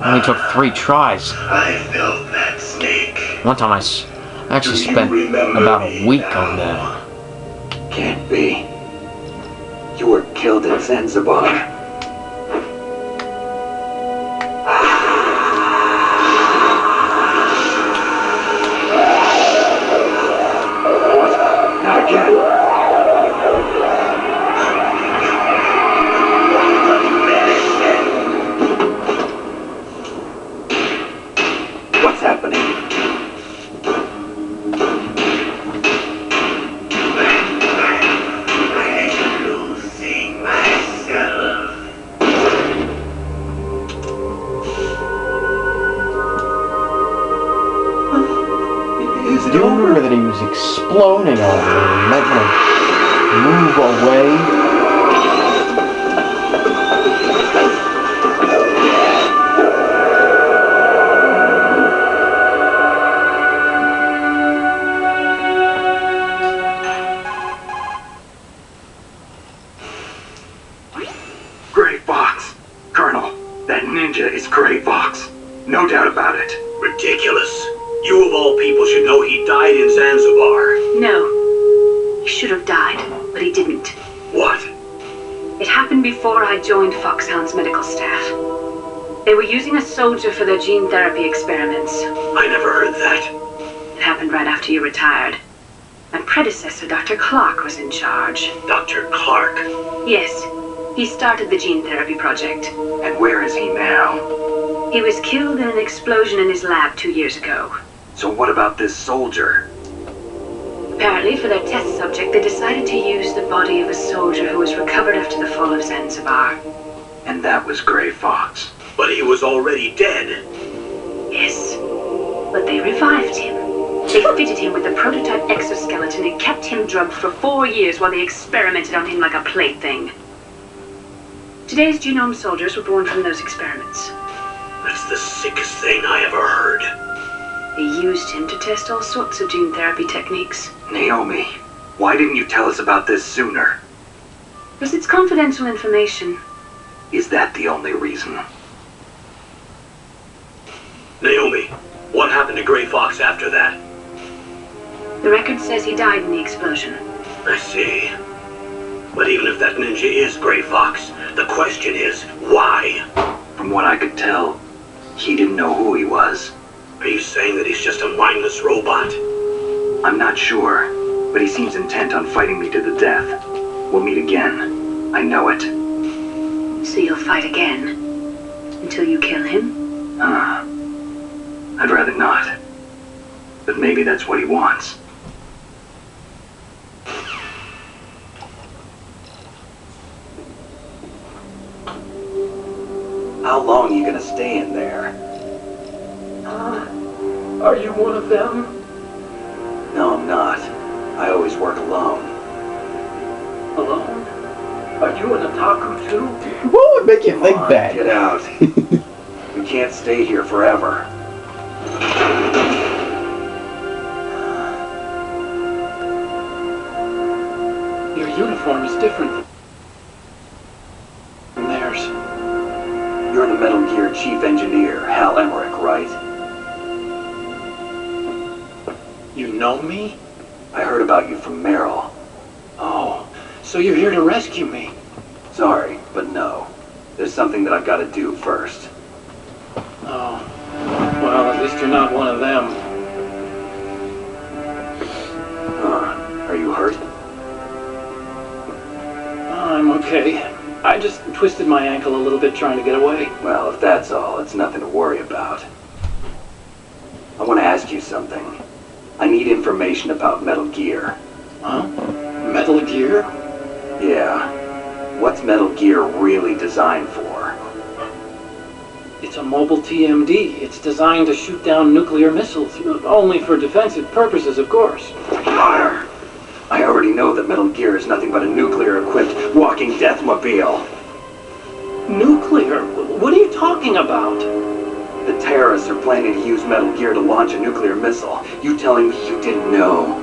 Only took 3 tries. I felt that snake. One time I actually spent about a week on that. Can't be. You were killed in Zanzibar. Not again. What's happening? I'm losing myself. Is it Do you over? remember that he was exploding on me? He might want to move away. Gray Fox. Colonel, that ninja is Gray Fox. No doubt about it. Ridiculous. You of all people should know he died in Zanzibar. No. He should have died, but he didn't. What? It happened before I joined Foxhound's medical staff. They were using a soldier for their gene therapy experiments. I never heard that. It happened right after you retired. My predecessor, Dr. Clark, was in charge. Dr. Clark. Yes, he started the gene therapy project. And where is he now? He was killed in an explosion in his lab 2 years ago. So what about this soldier? Apparently, for their test subject, they decided to use the body of a soldier who was recovered after the fall of Zanzibar. And that was Gray Fox. But he was already dead. Yes, but they revived him. They fitted him with a prototype exoskeleton and kept him drugged for 4 years while they experimented on him like a plaything. Today's genome soldiers were born from those experiments. That's the sickest thing I ever heard. They used him to test all sorts of gene therapy techniques. Naomi, why didn't you tell us about this sooner? Because it's confidential information. Is that the only reason? Naomi, what happened to Gray Fox after that? The record says he died in the explosion. I see. But even if that ninja is Gray Fox, the question is, why? From what I could tell, he didn't know who he was. Are you saying that he's just a mindless robot? I'm not sure, but he seems intent on fighting me to the death. We'll meet again. I know it. So you'll fight again? Until you kill him? I'd rather not. But maybe that's what he wants. How long are you gonna stay in there? Are you one of them? No, I'm not. I always work alone. Alone? Are you an otaku too? What would make you think Come on, that? Get out. We can't stay here forever. Your uniform is different from theirs. You're the Metal Gear Chief Engineer, Hal Emmerich, right? You know me? I heard about you from Meryl. Oh, so you're here to rescue me. Sorry, but no. There's something that I've got to do first. Oh, well, at least you're not one of them. Are you hurt? I'm okay. I just twisted my ankle a little bit trying to get away. Well, if that's all, it's nothing to worry about. I want to ask you something. I need information about Metal Gear. Huh? Metal Gear? Yeah. What's Metal Gear really designed for? It's a mobile TMD. It's designed to shoot down nuclear missiles. Only for defensive purposes, of course. Liar! I already know that Metal Gear is nothing but a nuclear-equipped walking deathmobile. Nuclear? What are you talking about? The terrorists are planning to use Metal Gear to launch a nuclear missile. You telling me you didn't know?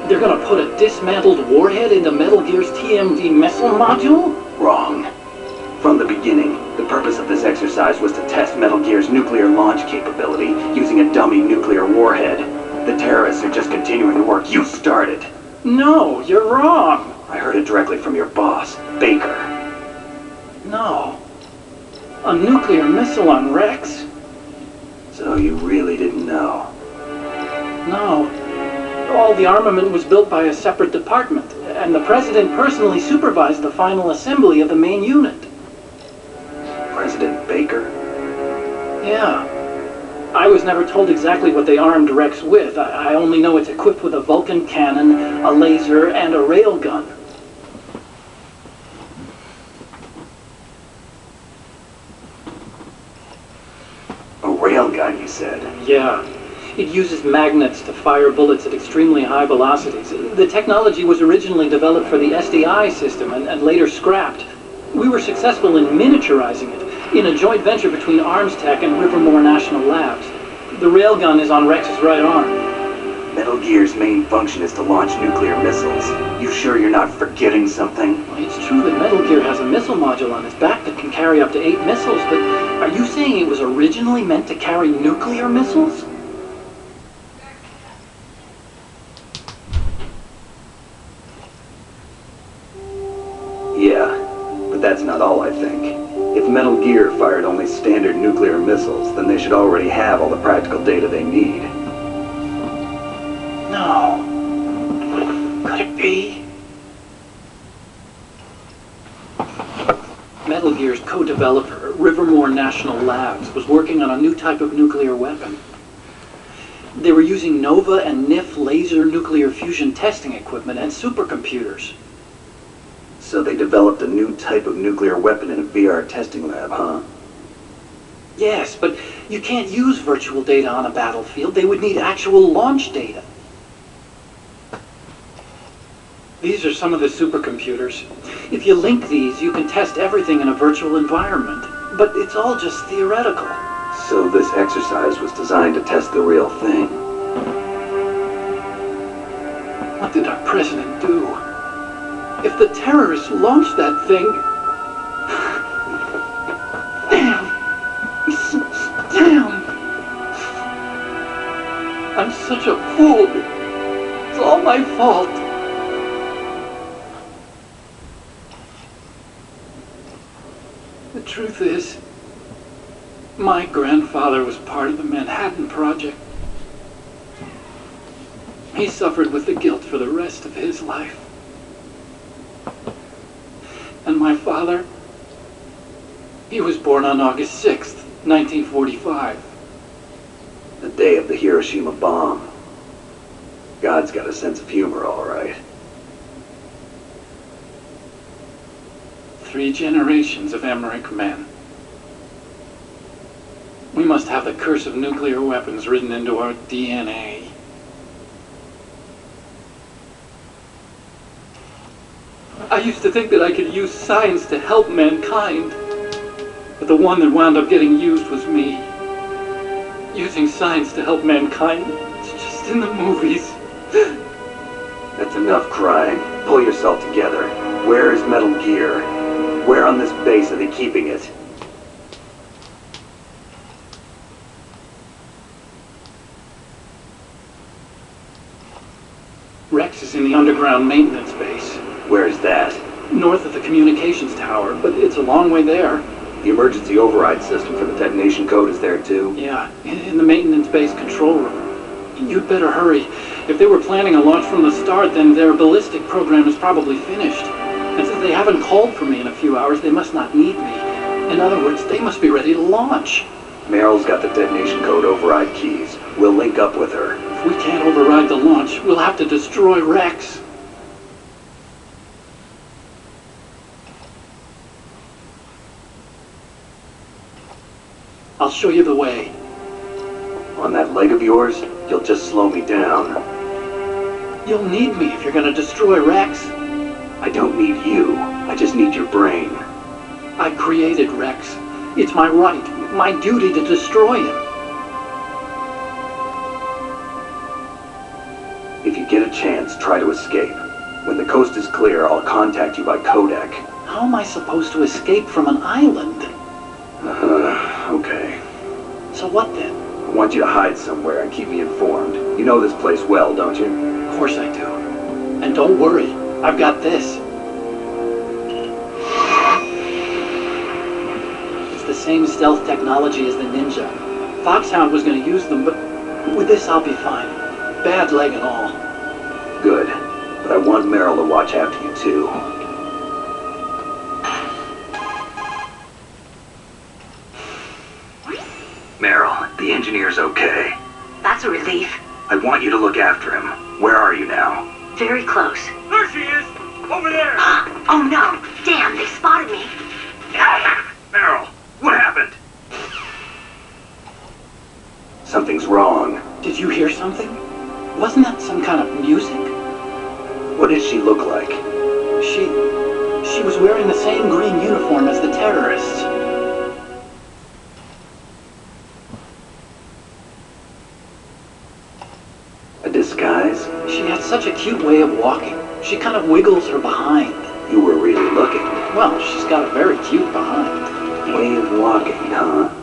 They're gonna put a dismantled warhead into Metal Gear's TMD missile module? Wrong. From the beginning, the purpose of this exercise was to test Metal Gear's nuclear launch capability using a dummy nuclear warhead. The terrorists are just continuing the work you started. No, you're wrong. I heard it directly from your boss, Baker. No. A nuclear missile on Rex? So you really didn't know? No. All the armament was built by a separate department, and the president personally supervised the final assembly of the main unit. President Baker? Yeah. I was never told exactly what they armed Rex with. I only know it's equipped with a Vulcan cannon, a laser, and a railgun. A railgun, you said? Yeah. It uses magnets to fire bullets at extremely high velocities. The technology was originally developed for the SDI system and later scrapped. We were successful in miniaturizing it in a joint venture between Armstech and Rivermore National Labs. The railgun is on Rex's right arm. Metal Gear's main function is to launch nuclear missiles. You sure you're not forgetting something? Well, it's true that Metal Gear has a missile module on its back that can carry up to 8 missiles, but are you saying it was originally meant to carry nuclear missiles? Yeah, but that's not all I think. If Metal Gear fired only standard nuclear missiles, then they should already have all the practical data they need. No. Could it be? Metal Gear's co-developer, Rivermore National Labs, was working on a new type of nuclear weapon. They were using NOVA and NIF laser nuclear fusion testing equipment and supercomputers. So they developed a new type of nuclear weapon in a VR testing lab, huh? Yes, but you can't use virtual data on a battlefield. They would need actual launch data. These are some of the supercomputers. If you link these, you can test everything in a virtual environment. But it's all just theoretical. So this exercise was designed to test the real thing. What did our president do? If the terrorists launched that thing... Damn! Damn! I'm such a fool. It's all my fault. The truth is, my grandfather was part of the Manhattan Project. He suffered with the guilt for the rest of his life. And my father, he was born on August 6th, 1945. The day of the Hiroshima bomb. God's got a sense of humor, all right. 3 generations of Emmerich men. We must have the curse of nuclear weapons written into our DNA. I used to think that I could use science to help mankind. But the one that wound up getting used was me. Using science to help mankind, it's just in the movies. That's enough crying. Pull yourself together. Where is Metal Gear? Where on this base are they keeping it? Rex is in the underground maintenance base. Where is that? North of the communications tower, but it's a long way there. The emergency override system for the detonation code is there too? Yeah, in the maintenance base control room. You'd better hurry. If they were planning a launch from the start, then their ballistic program is probably finished. And since they haven't called for me in a few hours, they must not need me. In other words, they must be ready to launch. Meryl's got the detonation code override keys. We'll link up with her. If we can't override the launch, we'll have to destroy Rex. I'll show you the way. On that leg of yours, you'll just slow me down. You'll need me if you're gonna destroy Rex. I don't need you. I just need your brain. I created Rex. It's my right, my duty to destroy him. If you get a chance, try to escape. When the coast is clear, I'll contact you by codec. How am I supposed to escape from an island? Okay. So what then? I want you to hide somewhere and keep me informed. You know this place well, don't you? Of course I do. And don't worry, I've got this. It's the same stealth technology as the Ninja. Foxhound was going to use them, but with this I'll be fine. Bad leg and all. Good. But I want Meryl to watch after you too. Meryl, the engineer's okay. That's a relief. I want you to look after him. Where are you now? Very close. There she is! Over there! Oh no! Damn, they spotted me. Meryl, what happened? Something's wrong. Did you hear something? Wasn't that some kind of music? What did she look like? She was wearing the same green uniform as the terrorists. A disguise? She had such a cute way of walking. She kind of wiggles her behind. You were really looking. Well, she's got a very cute behind. Way of walking, huh?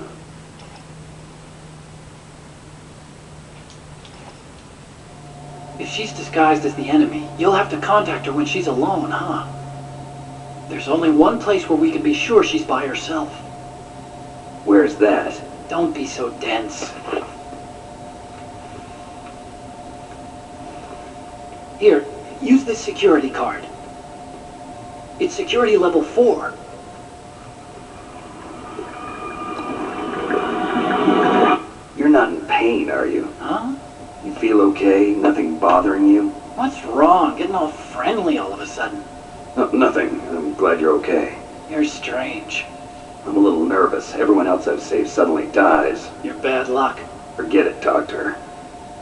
If she's disguised as the enemy, you'll have to contact her when she's alone, huh? There's only one place where we can be sure she's by herself. Where's that? Don't be so dense. Here, use this security card. It's security level 4. You're not in pain, are you? Huh? You feel okay? Nothing bothering you? What's wrong? Getting all friendly all of a sudden. No, nothing. I'm glad you're okay. You're strange. I'm a little nervous. Everyone else I've saved suddenly dies. You're bad luck. Forget it, Doctor.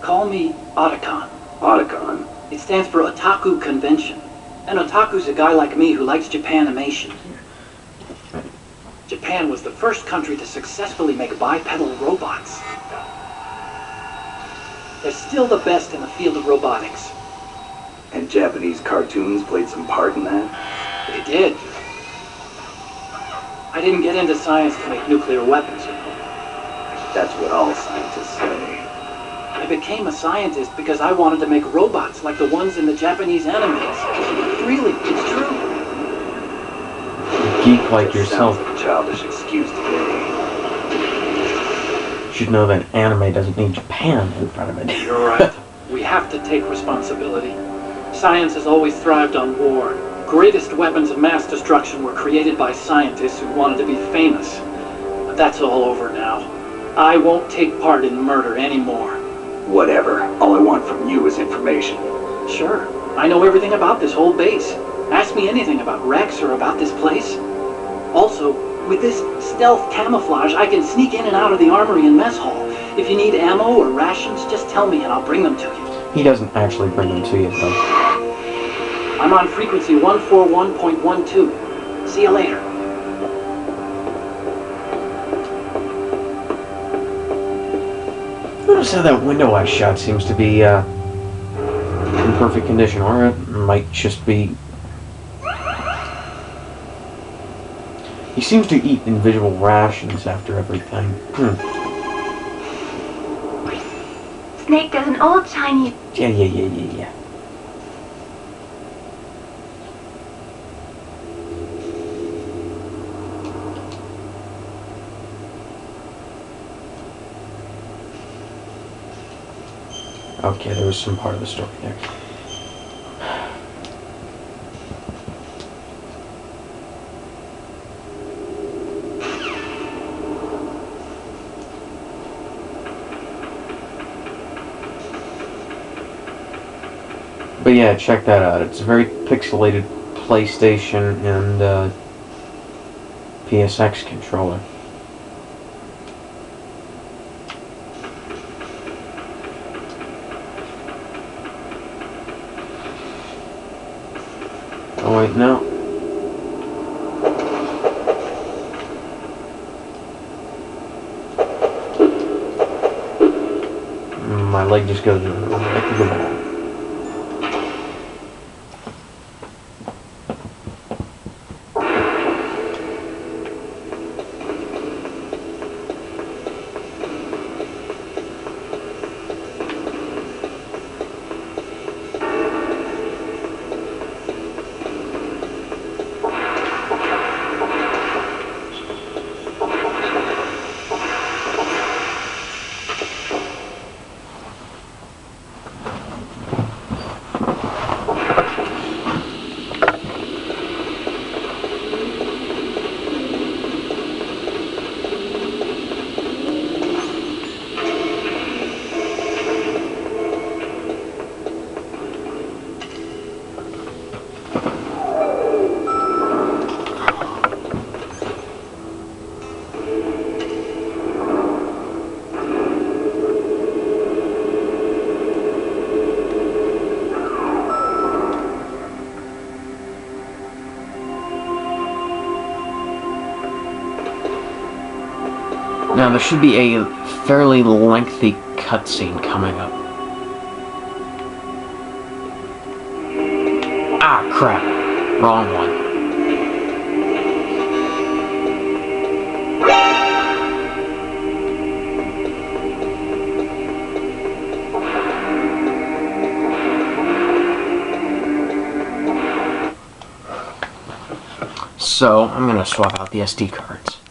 Call me Otacon. Otacon? It stands for Otaku Convention. And otaku's a guy like me who likes Japanimation. Japan was the first country to successfully make bipedal robots. They're still the best in the field of robotics. And Japanese cartoons played some part in that? They did. I didn't get into science to make nuclear weapons, you know. That's what all scientists say. I became a scientist because I wanted to make robots like the ones in the Japanese animes. Really, it's true. Geek like yourself Sounds like a childish excuse today. should know that anime doesn't need Japan in front of it. You're right. We have to take responsibility. Science has always thrived on war. Greatest weapons of mass destruction were created by scientists who wanted to be famous. But that's all over now. I won't take part in murder anymore. Whatever. All I want from you is information. Sure. I know everything about this whole base. Ask me anything about Rex or about this place. Also, with this stealth camouflage, I can sneak in and out of the armory and mess hall. If you need ammo or rations, just tell me and I'll bring them to you. He doesn't actually bring them to you, though. I'm on frequency 141.12. See you later. Notice how that window I shot seems to be in perfect condition, or it might just be... He seems to eat individual rations after everything. Snake, there's an old Chinese... Yeah. Okay, there was some part of the story there. Yeah, check that out. It's a very pixelated PlayStation and PSX controller. Oh wait, no. My leg just goes right through the wall. Now there should be a fairly lengthy cutscene coming up. Ah, crap. Wrong one. So, I'm gonna swap out the SD cards.